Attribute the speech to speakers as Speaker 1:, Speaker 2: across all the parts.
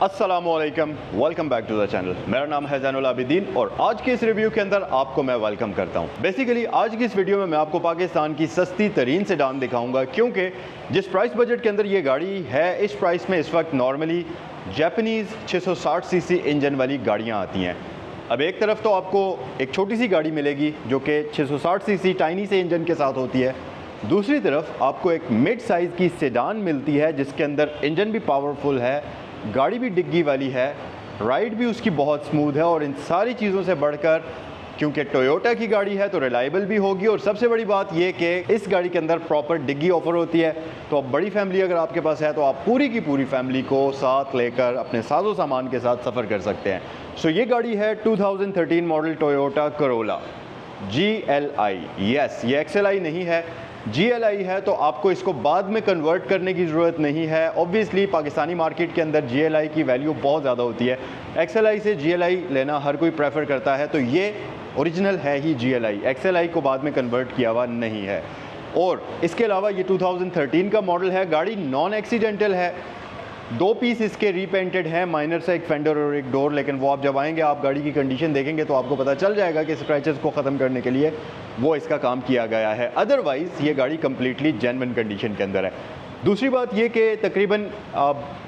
Speaker 1: अस्सलामुअलैकुम, welcome back to the channel. मेरा नाम है ज़ैनुल आबिदीन और आज के इस रिव्यू के अंदर आपको मैं वेलकम करता हूं। बेसिकली आज की इस वीडियो में मैं आपको पाकिस्तान की सस्ती तरीन सेडान दिखाऊंगा, क्योंकि जिस प्राइस बजट के अंदर ये गाड़ी है इस प्राइस में इस वक्त नॉर्मली जापानीज़ 660 सीसी इंजन वाली गाड़ियाँ आती हैं। अब एक तरफ तो आपको एक छोटी सी गाड़ी मिलेगी जो कि 660 सीसी टाइनी से इंजन के साथ होती है, दूसरी तरफ आपको एक मिड साइज़ की सेडान मिलती है जिसके अंदर इंजन भी पावरफुल है, गाड़ी भी डिग्गी वाली है, राइड भी उसकी बहुत स्मूथ है और इन सारी चीज़ों से बढ़कर क्योंकि टोयोटा की गाड़ी है तो रिलायबल भी होगी। और सबसे बड़ी बात यह कि इस गाड़ी के अंदर प्रॉपर डिग्गी ऑफर होती है। तो अब बड़ी फैमिली अगर आपके पास है तो आप पूरी की पूरी फैमिली को साथ लेकर अपने साजो सामान के साथ सफ़र कर सकते हैं। सो ये गाड़ी है 2013 model Toyota Corolla GLI। Yes, ये XLI नहीं है, GLI है। तो आपको इसको बाद में कन्वर्ट करने की ज़रूरत नहीं है। ऑब्वियसली पाकिस्तानी मार्केट के अंदर GLI की वैल्यू बहुत ज़्यादा होती है, XLI से GLI लेना हर कोई प्रेफर करता है। तो ये ओरिजिनल है ही GLI, XLI को बाद में कन्वर्ट किया हुआ नहीं है। और इसके अलावा ये 2013 का मॉडल है, गाड़ी नॉन एक्सीडेंटल है, 2 पीस इसके रीपेंटेड हैं, माइनर से एक फेंडर और एक डोर। लेकिन वो आप जब आएंगे आप गाड़ी की कंडीशन देखेंगे तो आपको पता चल जाएगा कि स्क्रैचेस को ख़त्म करने के लिए वो इसका काम किया गया है। अदरवाइज़ ये गाड़ी कम्प्लीटली जेन्युइन कंडीशन के अंदर है। दूसरी बात ये कि तकरीबन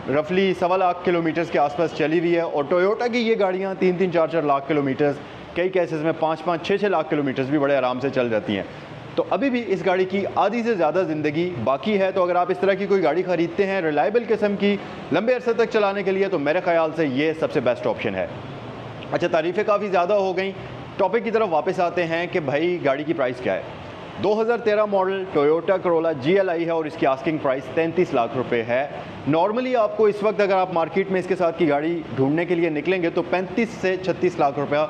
Speaker 1: रफली 1.25 लाख किलोमीटर्स के आसपास चली हुई है और टोयोटा की ये गाड़ियाँ 3-3, 4-4 लाख किलोमीटर्स, कई केसेस में 5-5, 6-6 लाख किलोमीटर्स भी बड़े आराम से चल जाती हैं। तो अभी भी इस गाड़ी की आधी से ज़्यादा ज़िंदगी बाकी है। तो अगर आप इस तरह की कोई गाड़ी ख़रीदते हैं रिलायबल किस्म की लंबे अरसे तक चलाने के लिए तो मेरे ख्याल से ये सबसे बेस्ट ऑप्शन है। अच्छा, तारीफ़ें काफ़ी ज़्यादा हो गई, टॉपिक की तरफ वापस आते हैं कि भाई गाड़ी की प्राइस क्या है। 2013 मॉडल टोयोटा करोला GLI है और इसकी आस्किंग प्राइस 33 लाख रुपए है। नॉर्मली आपको इस वक्त अगर आप मार्केट में इसके साथ की गाड़ी ढूंढने के लिए निकलेंगे तो 35 से 36 लाख रुपया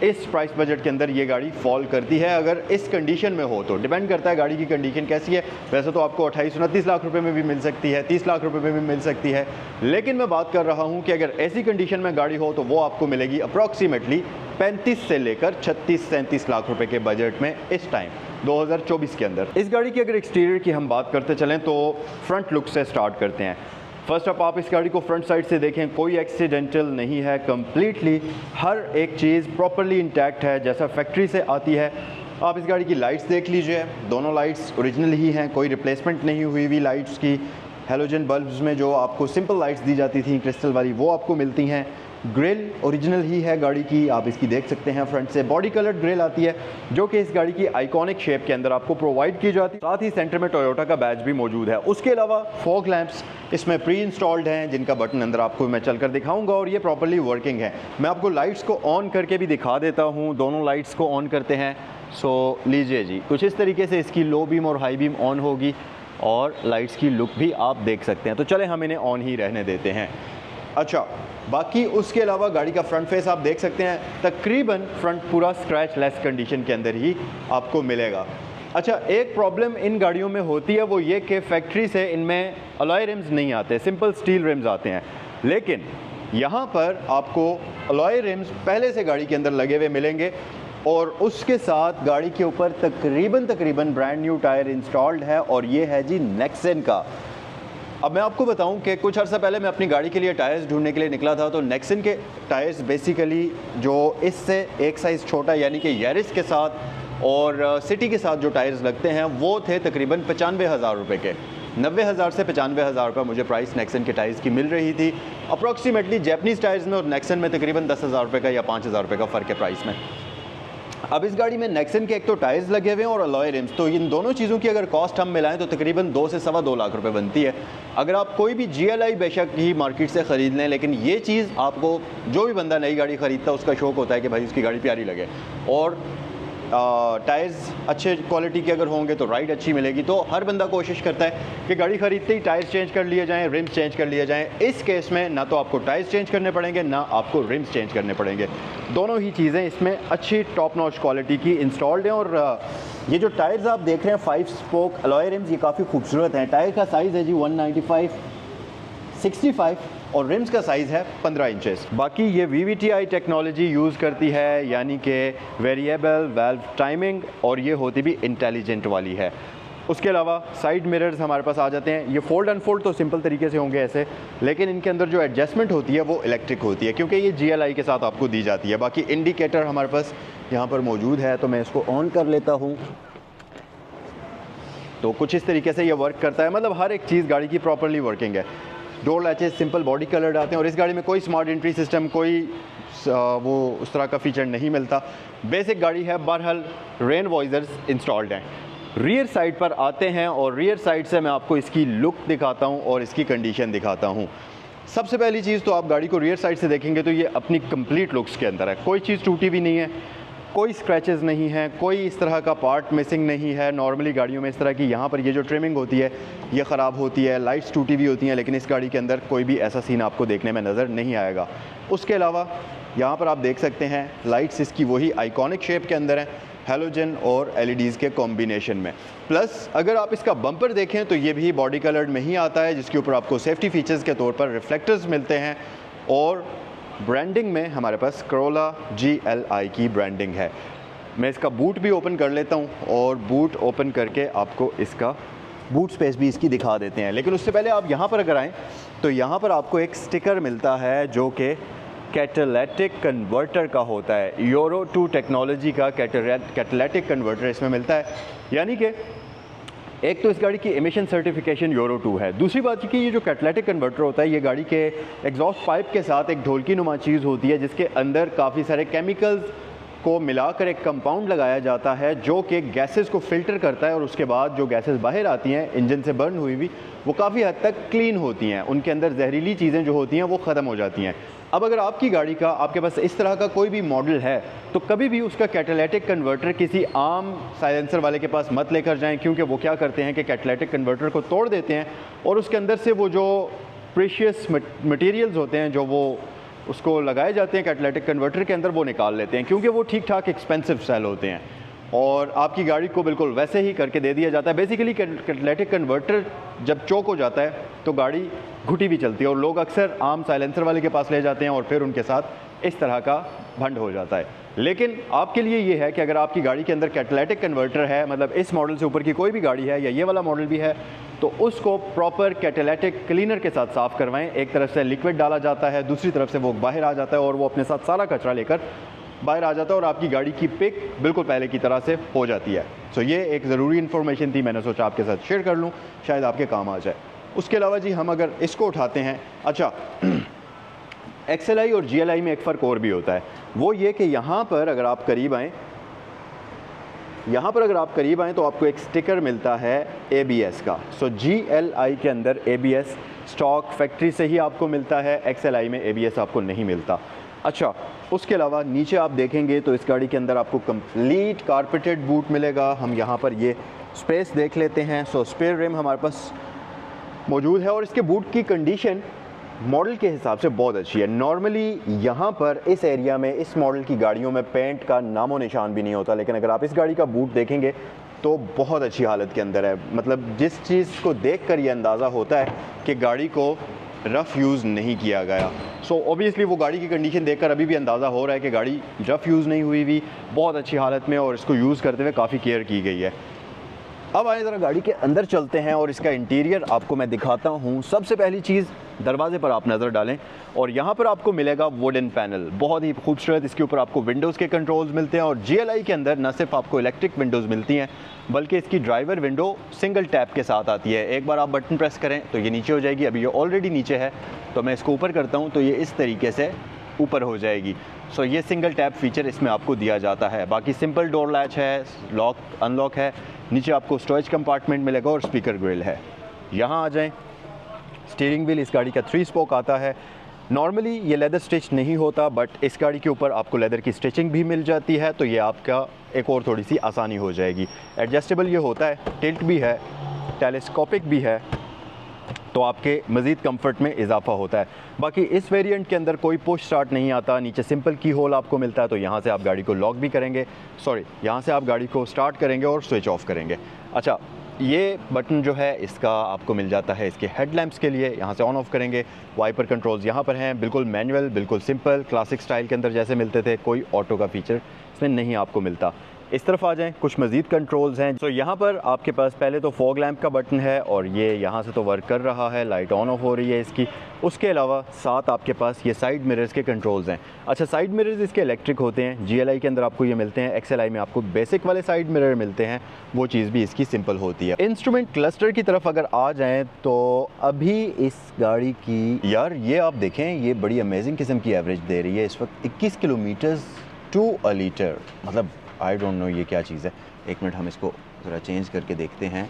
Speaker 1: इस प्राइस बजट के अंदर ये गाड़ी फॉल करती है, अगर इस कंडीशन में हो तो। डिपेंड करता है गाड़ी की कंडीशन कैसी है। वैसे तो आपको 28-29 लाख रुपए में भी मिल सकती है, 30 लाख रुपए में भी मिल सकती है, लेकिन मैं बात कर रहा हूं कि अगर ऐसी कंडीशन में गाड़ी हो तो वो आपको मिलेगी अप्रॉक्सीमेटली 35 से लेकर 36-37 लाख रुपए के बजट में इस टाइम 2024 के अंदर। इस गाड़ी की अगर एक्सटीरियर की हम बात करते चलें तो फ्रंट लुक से स्टार्ट करते हैं। फर्स्ट अप आप इस गाड़ी को फ्रंट साइड से देखें, कोई एक्सीडेंटल नहीं है, कम्प्लीटली हर एक चीज़ प्रॉपरली इंटैक्ट है जैसा फैक्ट्री से आती है। आप इस गाड़ी की लाइट्स देख लीजिए, दोनों लाइट्स ओरिजिनल ही हैं, कोई रिप्लेसमेंट नहीं हुई हुई लाइट्स की। हेलोजन बल्ब्स में जो आपको सिंपल लाइट्स दी जाती थी क्रिस्टल वाली वो आपको मिलती हैं। ग्रिल ओरिजिनल ही है गाड़ी की, आप इसकी देख सकते हैं फ्रंट से। बॉडी कलर्ड ग्रिल आती है जो कि इस गाड़ी की आइकॉनिक शेप के अंदर आपको प्रोवाइड की जाती है। साथ ही सेंटर में टोयोटा का बैज भी मौजूद है। उसके अलावा फॉग लैंप्स इसमें प्री इंस्टॉल्ड हैं जिनका बटन अंदर आपको मैं चलकर दिखाऊंगा और ये प्रॉपर्ली वर्किंग है। मैं आपको लाइट्स को ऑन करके भी दिखा देता हूँ। दोनों लाइट्स को ऑन करते हैं। सो लीजिए जी, कुछ इस तरीके से इसकी लो बीम और हाई बीम ऑन होगी और लाइट्स की लुक भी आप देख सकते हैं। तो चले हम इन्हें ऑन ही रहने देते हैं। अच्छा, बाकी उसके अलावा गाड़ी का फ्रंट फेस आप देख सकते हैं, तकरीबन फ्रंट पूरा स्क्रैच लेस कंडीशन के अंदर ही आपको मिलेगा। अच्छा, एक प्रॉब्लम इन गाड़ियों में होती है वो ये कि फैक्ट्री से इनमें अलॉय रिम्स नहीं आते, सिंपल स्टील रिम्स आते हैं। लेकिन यहाँ पर आपको अलॉय रिम्स पहले से गाड़ी के अंदर लगे हुए मिलेंगे और उसके साथ गाड़ी के ऊपर तकरीबन ब्रांड न्यू टायर इंस्टॉल्ड है और ये है जी नेक्सन का। अब मैं आपको बताऊं कि कुछ अर्सा पहले मैं अपनी गाड़ी के लिए टायर्स ढूंढने के लिए निकला था, तो नेक्सन के टायर्स बेसिकली जो इससे एक साइज़ छोटा यानी कि यारिस के साथ और सिटी के साथ जो टायर्स लगते हैं वो थे तकरीबन 95,000 रुपये के। 90,000 से 95,000 रुपये मुझे प्राइस नेक्सन के टायर्स की मिल रही थी। अप्रॉक्सीमेटली जैपनीज़ टायर्स में और नेक्सन में तकरीबन 10,000 रुपये का या 5,000 रुपये का फ़र्क है प्राइस में। अब इस गाड़ी में नेक्सन के एक तो टायर्स लगे हुए हैं और अलॉय रिम्स, तो इन दोनों चीज़ों की अगर कॉस्ट हम मिलाएं तो तकरीबन 2 से 2.25 लाख रुपए बनती है। अगर आप कोई भी GLI बेशक ही मार्केट से ख़रीद लें, लेकिन ये चीज़ आपको, जो भी बंदा नई गाड़ी ख़रीदता है उसका शौक़ होता है कि भाई उसकी गाड़ी प्यारी लगे और टायर्स अच्छे क्वालिटी के अगर होंगे तो राइड अच्छी मिलेगी। तो हर बंदा कोशिश करता है कि गाड़ी ख़रीदते ही टायर्स चेंज कर लिए जाएँ, रिम्स चेंज कर लिए जाएँ। इस केस में ना तो आपको टायर्स चेंज करने पड़ेंगे ना आपको रिम्स चेंज करने पड़ेंगे, दोनों ही चीज़ें इसमें अच्छी टॉप नॉच क्वालिटी की इंस्टॉल्ड हैं। और ये जो टायर्स आप देख रहे हैं 5 स्पोक अलॉय रिम्स, ये काफ़ी खूबसूरत हैं। टायर का साइज़ है जी 195/65 और रिम्स का साइज़ है 15 इंचेस। बाकी ये VVTi टेक्नोलॉजी यूज़ करती है, यानी कि वेरिएबल वाल्व टाइमिंग, और ये होती भी इंटेलिजेंट वाली है। उसके अलावा साइड मिरर्स हमारे पास आ जाते हैं। ये फोल्ड अनफोल्ड तो सिंपल तरीके से होंगे ऐसे, लेकिन इनके अंदर जो एडजस्टमेंट होती है वो इलेक्ट्रिक होती है, क्योंकि ये GLI के साथ आपको दी जाती है। बाकी इंडिकेटर हमारे पास यहाँ पर मौजूद है, तो मैं इसको ऑन कर लेता हूँ। तो कुछ इस तरीके से ये वर्क करता है, मतलब हर एक चीज़ गाड़ी की प्रॉपरली वर्किंग है। Door latches simple body coloured आते हैं, और इस गाड़ी में कोई स्मार्ट एंट्री सिस्टम, कोई वो उस तरह का फीचर नहीं मिलता। बेसिक गाड़ी है, बहरहाल रेन वॉइजर्स इंस्टॉल्ड हैं। रियर साइड पर आते हैं, और रियर साइड से मैं आपको इसकी लुक दिखाता हूं और इसकी कंडीशन दिखाता हूं। सबसे पहली चीज़ तो आप गाड़ी को रियर साइड से देखेंगे तो ये अपनी कंप्लीट लुक्स के अंदर है। कोई चीज़ टूटी भी नहीं है, कोई स्क्रैचेस नहीं है, कोई इस तरह का पार्ट मिसिंग नहीं है। नॉर्मली गाड़ियों में इस तरह की यहाँ पर ये जो ट्रिमिंग होती है ये ख़राब होती है, लाइट्स टूटी हुई होती हैं, लेकिन इस गाड़ी के अंदर कोई भी ऐसा सीन आपको देखने में नज़र नहीं आएगा। उसके अलावा यहाँ पर आप देख सकते हैं लाइट्स इसकी वही आइकॉनिक शेप के अंदर हैं, हेलोजन और LEDs के कॉम्बिनेशन में। प्लस अगर आप इसका बम्पर देखें तो ये भी बॉडी कलर्ड में ही आता है, जिसके ऊपर आपको सेफ्टी फीचर्स के तौर पर रिफ्लेक्टर्स मिलते हैं, और ब्रांडिंग में हमारे पास Corolla GLI की ब्रांडिंग है। मैं इसका बूट भी ओपन कर लेता हूँ, और बूट ओपन करके आपको इसका बूट स्पेस भी इसकी दिखा देते हैं। लेकिन उससे पहले आप यहाँ पर अगर आएँ तो यहाँ पर आपको एक स्टिकर मिलता है जो कि कैटालिटिक कन्वर्टर का होता है। यूरो 2 टेक्नोलॉजी का कैटालिटिक कन्वर्टर इसमें मिलता है, यानी कि एक तो इस गाड़ी की एमिशन सर्टिफिकेशन यूरो 2 है। दूसरी बात कि ये जो कैटालिटिक कन्वर्टर होता है ये गाड़ी के एग्जॉस्ट पाइप के साथ एक ढोलकी नुमा चीज़ होती है, जिसके अंदर काफ़ी सारे केमिकल्स को मिलाकर एक कंपाउंड लगाया जाता है जो कि गैसेस को फ़िल्टर करता है, और उसके बाद जो गैसेस बाहर आती हैं इंजन से बर्न हुई वो काफ़ी हद तक क्लीन होती हैं, उनके अंदर जहरीली चीज़ें जो होती हैं वो ख़त्म हो जाती हैं। अब अगर आपकी गाड़ी का आपके पास इस तरह का कोई भी मॉडल है तो कभी भी उसका कैटालिटिक कन्वर्टर किसी आम साइलेंसर वाले के पास मत लेकर जाएं, क्योंकि वो क्या करते हैं कि कैटालिटिक कन्वर्टर को तोड़ देते हैं और उसके अंदर से वो जो प्रीशियस मटेरियल्स होते हैं जो वो उसको लगाए जाते हैं कैटालिटिक कन्वर्टर के अंदर, वो निकाल लेते हैं, क्योंकि वो ठीक ठाक एक्सपेंसिव सेल होते हैं, और आपकी गाड़ी को बिल्कुल वैसे ही करके दे दिया जाता है। बेसिकली कैटालिटिक कन्वर्टर जब चोक हो जाता है तो गाड़ी घुटी भी चलती है, और लोग अक्सर आम साइलेंसर वाले के पास ले जाते हैं और फिर उनके साथ इस तरह का भंड हो जाता है। लेकिन आपके लिए ये है कि अगर आपकी गाड़ी के अंदर कैटालिटिक कन्वर्टर है, मतलब इस मॉडल से ऊपर की कोई भी गाड़ी है या ये वाला मॉडल भी है, तो उसको प्रॉपर कैटालिटिक क्लीनर के साथ साफ़ करवाएं। एक तरफ से लिक्विड डाला जाता है, दूसरी तरफ से वो बाहर आ जाता है, और वो अपने साथ सारा कचरा लेकर बाहर आ जाता है, और आपकी गाड़ी की पिक बिल्कुल पहले की तरह से हो जाती है। सो ये एक ज़रूरी इन्फॉर्मेशन थी, मैंने सोचा आपके साथ शेयर कर लूँ, शायद आपके काम आ जाए। उसके अलावा जी हम अगर इसको उठाते हैं, अच्छा XLI और GLI में एक फ़र्क और भी होता है, वो ये कि यहाँ पर अगर आप करीब आएँ, तो आपको एक स्टिकर मिलता है ABS का। सो GLI के अंदर ABS स्टॉक फैक्ट्री से ही आपको मिलता है, XLI में ABS आपको नहीं मिलता। अच्छा, उसके अलावा नीचे आप देखेंगे तो इस गाड़ी के अंदर आपको कंप्लीट कारपेटेड बूट मिलेगा। हम यहाँ पर ये स्पेस देख लेते हैं। सो स्पेयर रिम हमारे पास मौजूद है, और इसके बूट की कंडीशन मॉडल के हिसाब से बहुत अच्छी है। नॉर्मली यहाँ पर इस एरिया में इस मॉडल की गाड़ियों में पेंट का नामो निशान भी नहीं होता, लेकिन अगर आप इस गाड़ी का बूट देखेंगे तो बहुत अच्छी हालत के अंदर है। मतलब जिस चीज़ को देखकर ये अंदाज़ा होता है कि गाड़ी को रफ़ यूज़ नहीं किया गया। सो ऑब्वियसली वो गाड़ी की कंडीशन देखकर अभी भी अंदाज़ा हो रहा है कि गाड़ी रफ़ यूज़ नहीं हुई भी, बहुत अच्छी हालत में, और इसको यूज़ करते हुए काफ़ी केयर की गई है। अब आए ज़रा गाड़ी के अंदर चलते हैं और इसका इंटीरियर आपको मैं दिखाता हूँ। सबसे पहली चीज़, दरवाजे पर आप नज़र डालें और यहाँ पर आपको मिलेगा वुडन पैनल, बहुत ही खूबसूरत। इसके ऊपर आपको विंडोज़ के कंट्रोल्स मिलते हैं, और GLI के अंदर न सिर्फ आपको इलेक्ट्रिक विंडोज़ मिलती हैं बल्कि इसकी ड्राइवर विंडो सिंगल टैप के साथ आती है। एक बार आप बटन प्रेस करें तो ये नीचे हो जाएगी। अभी ये ऑलरेडी नीचे है, तो मैं इसको ऊपर करता हूँ तो ये इस तरीके से ऊपर हो जाएगी। सो ये सिंगल टैप फीचर इसमें आपको दिया जाता है। बाकी सिंपल डोर लैच है, लॉक अनलॉक है। नीचे आपको स्टोरेज कंपार्टमेंट मिलेगा और स्पीकर ग्रिल है। यहाँ आ जाएं, स्टीयरिंग व्हील इस गाड़ी का 3 स्पोक आता है। नॉर्मली ये लेदर स्टिच नहीं होता, बट इस गाड़ी के ऊपर आपको लेदर की स्टिचिंग भी मिल जाती है, तो ये आपका एक और थोड़ी सी आसानी हो जाएगी। एडजस्टेबल ये होता है, टिल्ट भी है, टेलीस्कोपिक भी है, तो आपके मज़ीद कंफर्ट में इजाफा होता है। बाकी इस वेरिएंट के अंदर कोई पुश स्टार्ट नहीं आता। नीचे सिंपल की होल आपको मिलता है, तो यहाँ से आप गाड़ी को लॉक भी करेंगे, यहाँ से आप गाड़ी को स्टार्ट करेंगे और स्विच ऑफ करेंगे। अच्छा, ये बटन जो है इसका आपको मिल जाता है इसके हेडलैम्प्स के लिए, यहाँ से ऑन ऑफ करेंगे। वाइपर कंट्रोल्स यहाँ पर हैं, बिल्कुल मैनुअल, बिल्कुल सिंपल, क्लासिक स्टाइल के अंदर जैसे मिलते थे। कोई ऑटो का फीचर इसमें नहीं आपको मिलता। इस तरफ आ जाएं, कुछ मज़ीद कंट्रोल्स हैं। तो यहाँ पर आपके पास पहले तो फॉग लैंप का बटन है और ये यहाँ से तो वर्क कर रहा है, लाइट ऑन ऑफ हो रही है इसकी। उसके अलावा साथ आपके पास ये साइड मिरर्स के कंट्रोल्स हैं। अच्छा, साइड मिरर्स इसके इलेक्ट्रिक होते हैं, GLI के अंदर आपको ये मिलते हैं, XLI में आपको बेसिक वाले साइड मिरर मिलते हैं, वो चीज़ भी इसकी सिंपल होती है। इंस्ट्रूमेंट क्लस्टर की तरफ अगर आ जाएँ तो अभी इस गाड़ी की यार ये आप देखें, ये बड़ी अमेजिंग किस्म की एवरेज दे रही है इस वक्त 21 किलोमीटर टू अ लीटर। मतलब आई डोंट नो ये क्या चीज़ है। एक मिनट हम इसको ज़रा चेंज करके देखते हैं।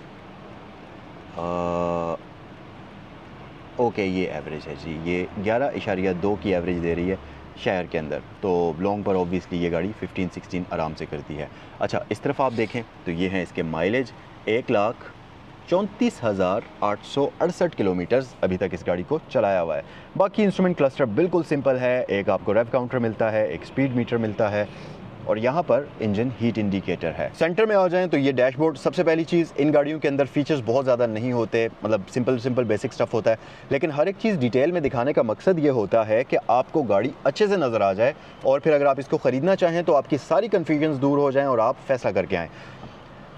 Speaker 1: ओके, ये एवरेज है जी, ये 11.2 की एवरेज दे रही है शहर के अंदर। तो लॉन्ग पर ऑब्वियसली ये गाड़ी 15-16 आराम से करती है। अच्छा, इस तरफ आप देखें तो ये हैं इसके माइलेज, 1,34,868 किलोमीटर्स अभी तक इस गाड़ी को चलाया हुआ है। बाकी इंस्ट्रूमेंट क्लस्टर बिल्कुल सिंपल है, एक आपको रेव काउंटर मिलता है, एक स्पीड मीटर मिलता है और यहाँ पर इंजन हीट इंडिकेटर है। सेंटर में आ जाएं तो ये डैशबोर्ड। सबसे पहली चीज़, इन गाड़ियों के अंदर फीचर्स बहुत ज़्यादा नहीं होते, मतलब सिंपल बेसिक स्टफ़ होता है, लेकिन हर एक चीज़ डिटेल में दिखाने का मकसद ये होता है कि आपको गाड़ी अच्छे से नज़र आ जाए और फिर अगर आप इसको ख़रीदना चाहें तो आपकी सारी कन्फ्यूजन्स दूर हो जाएँ और आप फैसला करके आएँ।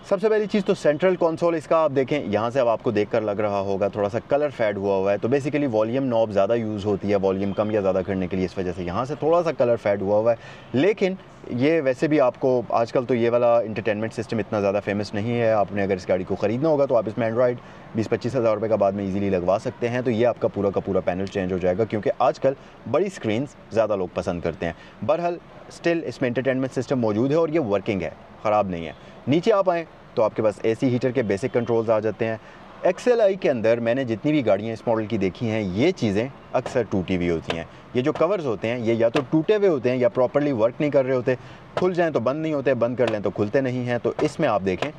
Speaker 1: सबसे पहली चीज़ तो सेंट्रल कंसोल इसका आप देखें, यहाँ से अब आपको देखकर लग रहा होगा थोड़ा सा कलर फेड हुआ है। तो बेसिकली वॉल्यूम नॉब ज़्यादा यूज़ होती है वॉल्यूम कम या ज़्यादा करने के लिए, इस वजह से यहाँ से थोड़ा सा कलर फेड हुआ है। लेकिन ये वैसे भी आपको आजकल तो ये वाला इंटरटेनमेंट सिस्टम इतना ज़्यादा फेमस नहीं है। आपने अगर इस गाड़ी को ख़रीदना होगा तो आप इसमें एंड्रॉइड 20-25 हज़ार रुपये का बाद में ईजिली लगवा सकते हैं। तो ये आपका पूरा का पूरा पैनल चेंज हो जाएगा, क्योंकि आजकल बड़ी स्क्रीन्स ज़्यादा लोग पसंद करते हैं। बहरहाल स्टिल इसमें इंटरटेनमेंट सिस्टम मौजूद है और ये वर्किंग है, ख़राब नहीं है। नीचे आप आएँ तो आपके पास AC हीटर के बेसिक कंट्रोल्स आ जाते हैं। XLI के अंदर मैंने जितनी भी गाड़ियाँ इस मॉडल की देखी हैं, ये चीज़ें अक्सर टूटी हुई होती हैं। ये जो कवर्स होते हैं ये या तो टूटे हुए होते हैं या प्रॉपर्ली वर्क नहीं कर रहे होते, खुल जाएँ तो बंद नहीं होते, बंद कर लें तो खुलते नहीं हैं। तो इसमें आप देखें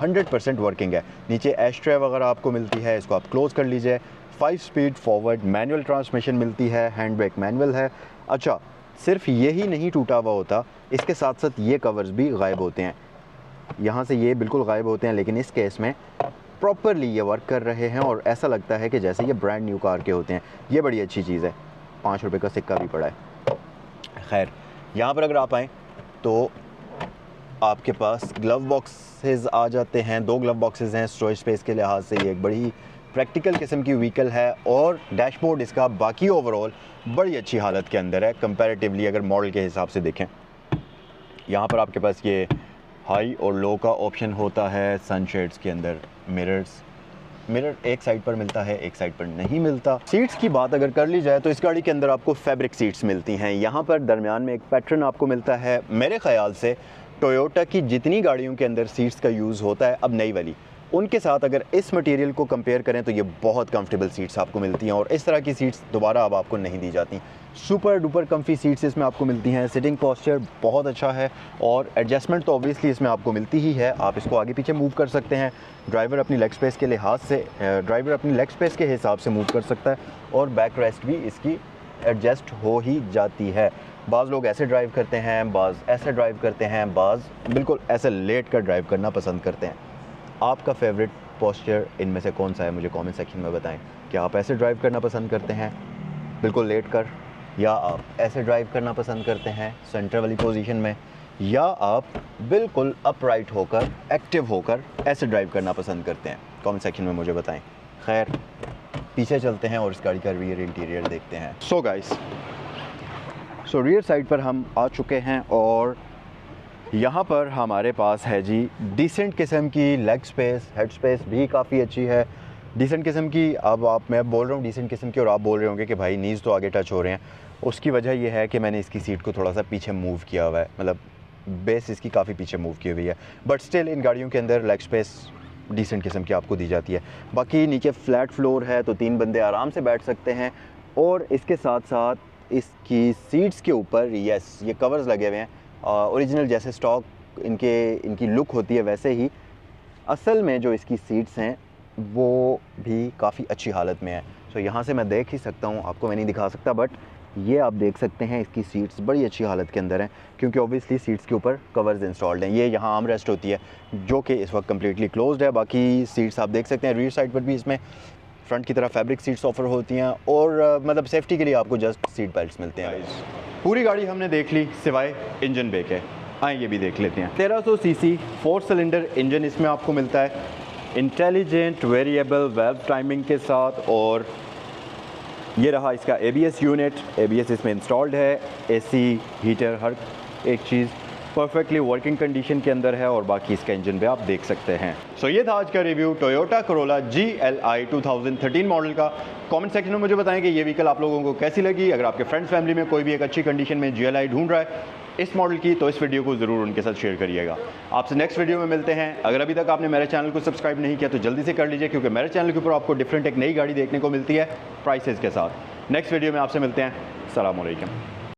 Speaker 1: 100% वर्किंग है। नीचे एस्ट्रे वगैरह आपको मिलती है, इसको आप क्लोज़ कर लीजिए। 5 स्पीड फॉरवर्ड मैनुअल ट्रांसमिशन मिलती है, हैंड ब्रेक मैनुअल है। अच्छा, सिर्फ यही नहीं टूटा हुआ होता, इसके साथ साथ ये कवर्स भी गायब होते हैं। यहाँ से ये बिल्कुल गायब होते हैं, लेकिन इस केस में प्रॉपरली ये वर्क कर रहे हैं और ऐसा लगता है कि जैसे ये ब्रांड न्यू कार के होते हैं। ये बड़ी अच्छी चीज़ है। 5 रुपये का सिक्का भी पड़ा है। खैर, यहाँ पर अगर आप आएँ तो आपके पास ग्लव बॉक्सेस आ जाते हैं। 2 ग्लव बॉक्सेस हैं। स्टोरेज स्पेस के लिहाज से ये एक बड़ी प्रैक्टिकल किस्म की व्हीकल है और डैशबोर्ड इसका बाकी ओवरऑल बड़ी अच्छी हालत के अंदर है कंपैरेटिवली अगर मॉडल के हिसाब से देखें। यहाँ पर आपके पास ये हाई और लो का ऑप्शन होता है। सनशेड्स के अंदर मिरर एक साइड पर मिलता है, एक साइड पर नहीं मिलता। सीट्स की बात अगर कर ली जाए तो इस गाड़ी के अंदर आपको फैब्रिक सीट्स मिलती हैं। यहाँ पर दरमियान में एक पैटर्न आपको मिलता है। मेरे ख्याल से टोयोटा की जितनी गाड़ियों के अंदर सीट्स का यूज़ होता है अब नई वाली, उनके साथ अगर इस मटेरियल को कंपेयर करें तो ये बहुत कंफर्टेबल सीट्स आपको मिलती हैं और इस तरह की सीट्स दोबारा अब आपको नहीं दी जाती। सुपर डुपर कम्फी सीट्स इसमें आपको मिलती हैं। सिटिंग पोस्चर बहुत अच्छा है और एडजस्टमेंट तो ऑब्वियसली इसमें आपको मिलती ही है। आप इसको आगे पीछे मूव कर सकते हैं। ड्राइवर अपनी लेग स्पेस के लिहाज से के हिसाब से मूव कर सकता है और बैक रेस्ट भी इसकी एडजस्ट हो ही जाती है। बाज़ लोग ऐसे ड्राइव करते हैं, बाज़ ऐसे ड्राइव करते हैं, बाज़ बिल्कुल ऐसे लेट कर ड्राइव करना पसंद करते हैं। आपका फेवरेट पोस्चर इनमें से कौन सा है, मुझे कमेंट सेक्शन में बताएं। क्या आप ऐसे ड्राइव करना पसंद करते हैं बिल्कुल लेट कर, या आप ऐसे ड्राइव करना पसंद करते हैं सेंटर वाली पोजीशन में, या आप बिल्कुल अपराइट होकर एक्टिव होकर ऐसे ड्राइव करना पसंद करते हैं? कमेंट सेक्शन में मुझे बताएं। खैर, पीछे चलते हैं और इस गाड़ी का रियर इंटीरियर देखते हैं। सो गाइस, रियर साइड पर हम आ चुके हैं और यहाँ पर हमारे पास है जी डिसेंट किस्म की लेग स्पेस, हेड स्पेस भी काफ़ी अच्छी है, डिसेंट किस्म की। अब मैं बोल रहा हूँ डिसेंट किस्म की और आप बोल रहे होंगे कि भाई नीज़ तो आगे टच हो रहे हैं। उसकी वजह यह है कि मैंने इसकी सीट को थोड़ा सा पीछे मूव किया हुआ है, मतलब बेस इसकी काफ़ी पीछे मूव की हुई है, बट स्टिल इन गाड़ियों के अंदर लेग स्पेस डिसेंट किस्म की आपको दी जाती है। बाकी नीचे फ्लैट फ्लोर है तो 3 बंदे आराम से बैठ सकते हैं और इसके साथ साथ इसकी सीट्स के ऊपर ये कवर्स लगे हुए हैं। ओरिजिनल जैसे स्टॉक इनकी लुक होती है वैसे ही असल में जो इसकी सीट्स हैं वो भी काफ़ी अच्छी हालत में है। सो यहाँ से मैं देख ही सकता हूँ, आपको मैं नहीं दिखा सकता, बट ये आप देख सकते हैं इसकी सीट्स बड़ी अच्छी हालत के अंदर हैं, क्योंकि ऑब्वियसली सीट्स के ऊपर कवर्स इंस्टॉल्ड हैं। ये यहाँ आर्म रेस्ट होती है जो कि इस वक्त कम्प्लीटली क्लोज्ड है। बाकी सीट्स आप देख सकते हैं, रियर साइड पर भी इसमें फ्रंट की तरफ फैब्रिक सीट्स ऑफर होती हैं और मतलब सेफ्टी के लिए आपको जस्ट सीट बेल्ट्स मिलते हैं। पूरी गाड़ी हमने देख ली सिवाय इंजन ब्रेक है। आइए ये भी देख लेते हैं। 1300 सीसी 4 सिलेंडर इंजन इसमें आपको मिलता है, इंटेलिजेंट वेरिएबल वेल्व टाइमिंग के साथ। और ये रहा इसका ABS यूनिट, ABS इसमें इंस्टॉल्ड है, AC हीटर हर एक चीज़ परफेक्टली वर्किंग कंडीशन के अंदर है। और बाकी इसका इंजन भी आप देख सकते हैं। सो ये था आज का review Toyota Corolla GLI 2013 model का। कमेंट सेक्शन में मुझे बताएं कि ये व्हीकल आप लोगों को कैसी लगी। अगर आपके फ्रेंड्स फैमिली में कोई भी एक अच्छी कंडीशन में GLI ढूंढ रहा है इस मॉडल की, तो इस वीडियो को ज़रूर उनके साथ शेयर करिएगा। आपसे नेक्स्ट वीडियो में मिलते हैं। अगर अभी तक आपने मेरे चैनल को सब्सक्राइब नहीं किया तो जल्दी से कर लीजिए, क्योंकि मेरे चैनल के ऊपर आपको डिफरेंट एक नई गाड़ी देखने को मिलती है प्राइसेस के साथ। नेक्स्ट वीडियो में आपसे मिलते हैं। अस्सलाम वालेकुम।